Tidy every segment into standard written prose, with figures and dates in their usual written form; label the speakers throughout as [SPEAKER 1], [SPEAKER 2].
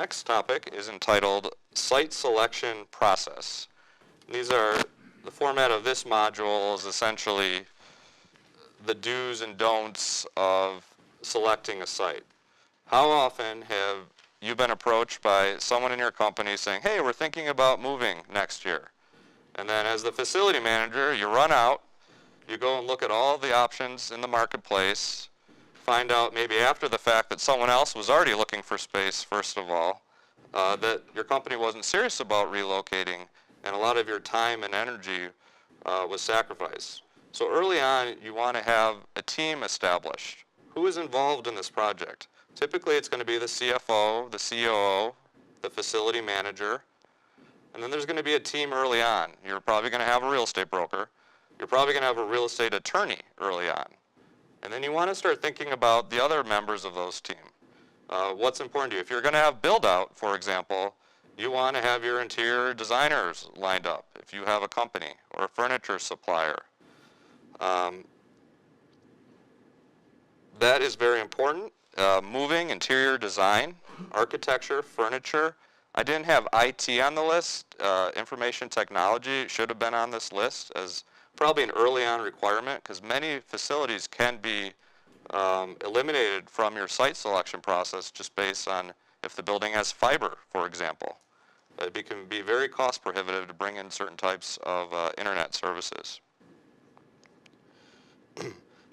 [SPEAKER 1] next topic is entitled Site Selection Process. The format of this module is essentially the do's and don'ts of selecting a site. How often have you been approached by someone in your company saying, hey, we're thinking about moving next year? And then as the facility manager, you run out, you go and look at all the options in the marketplace, find out maybe after the fact that someone else was already looking for space, first of all, that your company wasn't serious about relocating, and a lot of your time and energy was sacrificed. So early on, you want to have a team established. Who is involved in this project? Typically, it's going to be the CFO, the COO, the facility manager, and then there's going to be a team early on. You're probably going to have a real estate broker. You're probably going to have a real estate attorney early on. And then you want to start thinking about the other members of those team. What's important to you? If you're going to have build-out, for example, you want to have your interior designers lined up if you have a company or a furniture supplier. That is very important. Moving, interior design, architecture, furniture. I didn't have IT on the list. Information technology should have been on this list as probably an early on requirement because many facilities can be eliminated from your site selection process just based on if the building has fiber, for example. It can be very cost prohibitive to bring in certain types of internet services.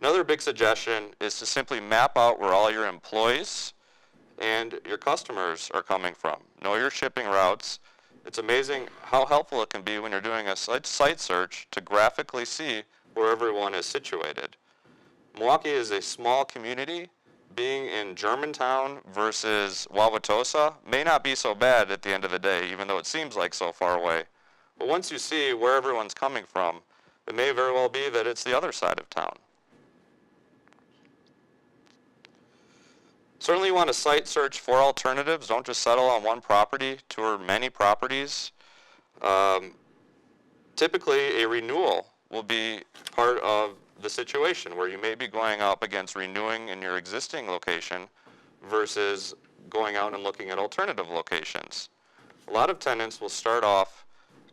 [SPEAKER 1] Another big suggestion is to simply map out where all your employees and your customers are coming from. Know your shipping routes. It's amazing how helpful it can be when you're doing a site search to graphically see where everyone is situated. Milwaukee is a small community. Being in Germantown versus Wauwatosa may not be so bad at the end of the day, even though it seems like so far away. But once you see where everyone's coming from, it may very well be that it's the other side of town. Certainly you want to site search for alternatives. Don't just settle on one property, tour many properties. Typically a renewal will be part of the situation where you may be going up against renewing in your existing location versus going out and looking at alternative locations. A lot of tenants will start off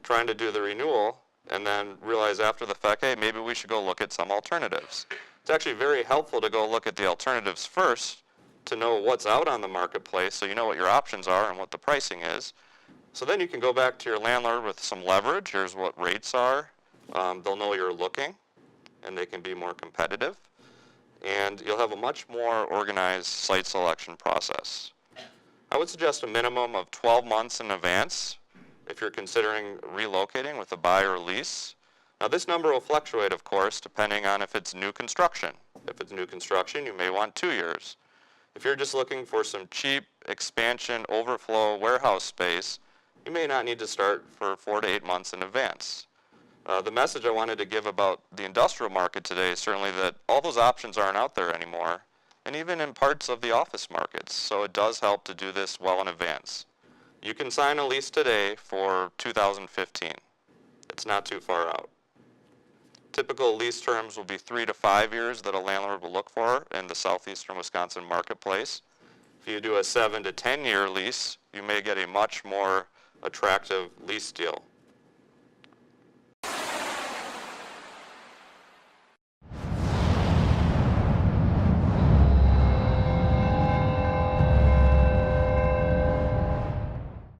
[SPEAKER 1] trying to do the renewal and then realize after the fact, hey, maybe we should go look at some alternatives. It's actually very helpful to go look at the alternatives first to know what's out on the marketplace so you know what your options are and what the pricing is. So then you can go back to your landlord with some leverage. Here's what rates are. They'll know you're looking and they can be more competitive. And you'll have a much more organized site selection process. I would suggest a minimum of 12 months in advance if you're considering relocating with a buy or lease. Now this number will fluctuate, of course, depending on if it's new construction. If it's new construction, you may want 2 years. If you're just looking for some cheap expansion, overflow, warehouse space, you may not need to start for 4 to 8 months in advance. The message I wanted to give about the industrial market today is certainly that all those options aren't out there anymore, and even in parts of the office markets, so it does help to do this well in advance. You can sign a lease today for 2015. It's not too far out. Typical lease terms will be 3 to 5 years that a landlord will look for in the southeastern Wisconsin marketplace. If you do a 7 to 10 year lease, you may get a much more attractive lease deal.